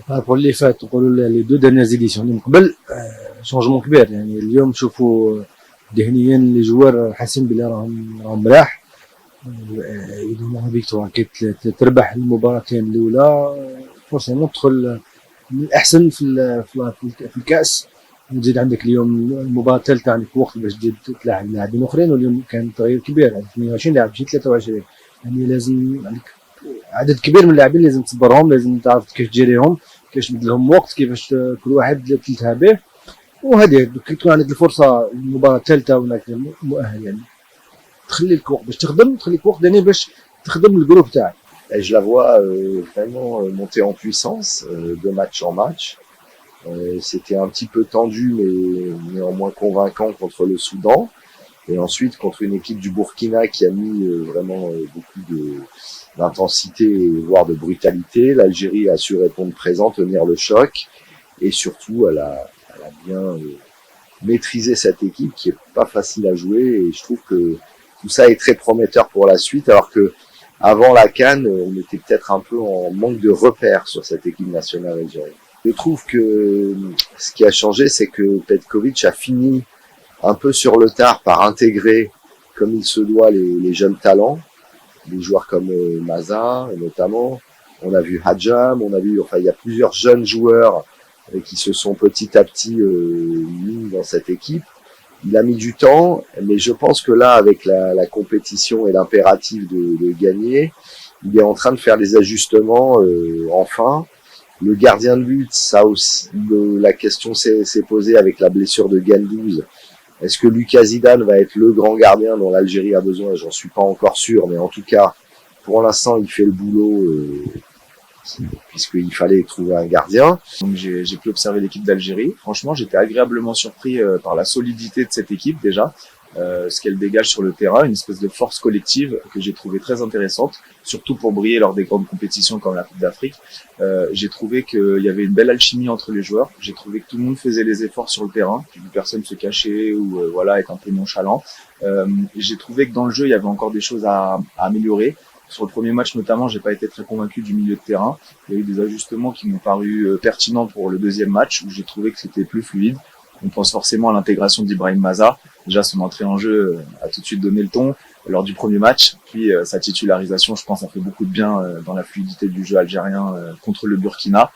بارابور اللي فات نقولوا لي دو دانيير زيديسيون اللي من قبل شونجمون كبير. يعني اليوم نشوفوا ذهنيا لي جوار حاسين بلي راهم ملاح. اذا فيكتوار كي تربح المباراتين الاولى فورسيمون تدخل من الاحسن في الكاس. وتزيد عندك اليوم المباراه الثالثه، عندك وقت باش تزيد تلاعب لاعبين اخرين، واليوم كان تغيير كبير، عندك 28 لاعب ماشي 23. يعني لازم عندك عدد كبير من اللاعبين، لازم تصبرهم، لازم تعرف كيفاش تجيريهم، كيفاش تبدلهم وقت، كيفاش كل واحد تلتها به. وهذه كي تكون عندك الفرصه المباراه الثالثه وانك مؤهل، يعني تخلي لك وقت باش تخدم، تخليك وقت يعني باش تخدم الجروب تاعك. Et je la vois vraiment monter en puissance de match en match. C'était un petit peu tendu, mais néanmoins convaincant contre le Soudan. Et ensuite contre une équipe du Burkina qui a mis vraiment beaucoup d'intensité, voire de brutalité. L'Algérie a su répondre présent, tenir le choc. Et surtout, elle a bien maîtrisé cette équipe qui est pas facile à jouer. Et je trouve que tout ça est très prometteur pour la suite, alors que avant la CAN, on était peut-être un peu en manque de repères sur cette équipe nationale algérienne. Je trouve que ce qui a changé, c'est que Petkovic a fini un peu sur le tard par intégrer, comme il se doit, les jeunes talents, des joueurs comme Maza, notamment. On a vu Hadjam, enfin, il y a plusieurs jeunes joueurs qui se sont petit à petit mis dans cette équipe. Il a mis du temps, mais je pense que là, avec la compétition et l'impératif de gagner, il est en train de faire les ajustements enfin. Le gardien de but, ça aussi, la question s'est posée avec la blessure de Gendouzi. Est-ce que Lucas Zidane va être le grand gardien dont l'Algérie a besoin? J'en suis pas encore sûr, mais en tout cas, pour l'instant, il fait le boulot puisqu'il fallait trouver un gardien. Donc j'ai pu observer l'équipe d'Algérie. Franchement, j'étais agréablement surpris par la solidité de cette équipe déjà, ce qu'elle dégage sur le terrain, une espèce de force collective que j'ai trouvé très intéressante, surtout pour briller lors des grandes compétitions comme la Coupe d'Afrique. J'ai trouvé qu'il y avait une belle alchimie entre les joueurs. J'ai trouvé que tout le monde faisait les efforts sur le terrain, que personne se cachait ou voilà, être un peu nonchalant. J'ai trouvé que dans le jeu, il y avait encore des choses à améliorer. Sur le premier match notamment, j'ai pas été très convaincu du milieu de terrain. Il y a eu des ajustements qui m'ont paru pertinents pour le deuxième match, où j'ai trouvé que c'était plus fluide. On pense forcément à l'intégration d'Ibrahim Maza. Déjà, son entrée en jeu a tout de suite donné le ton lors du premier match. Puis sa titularisation, je pense, a fait beaucoup de bien dans la fluidité du jeu algérien contre le Burkina.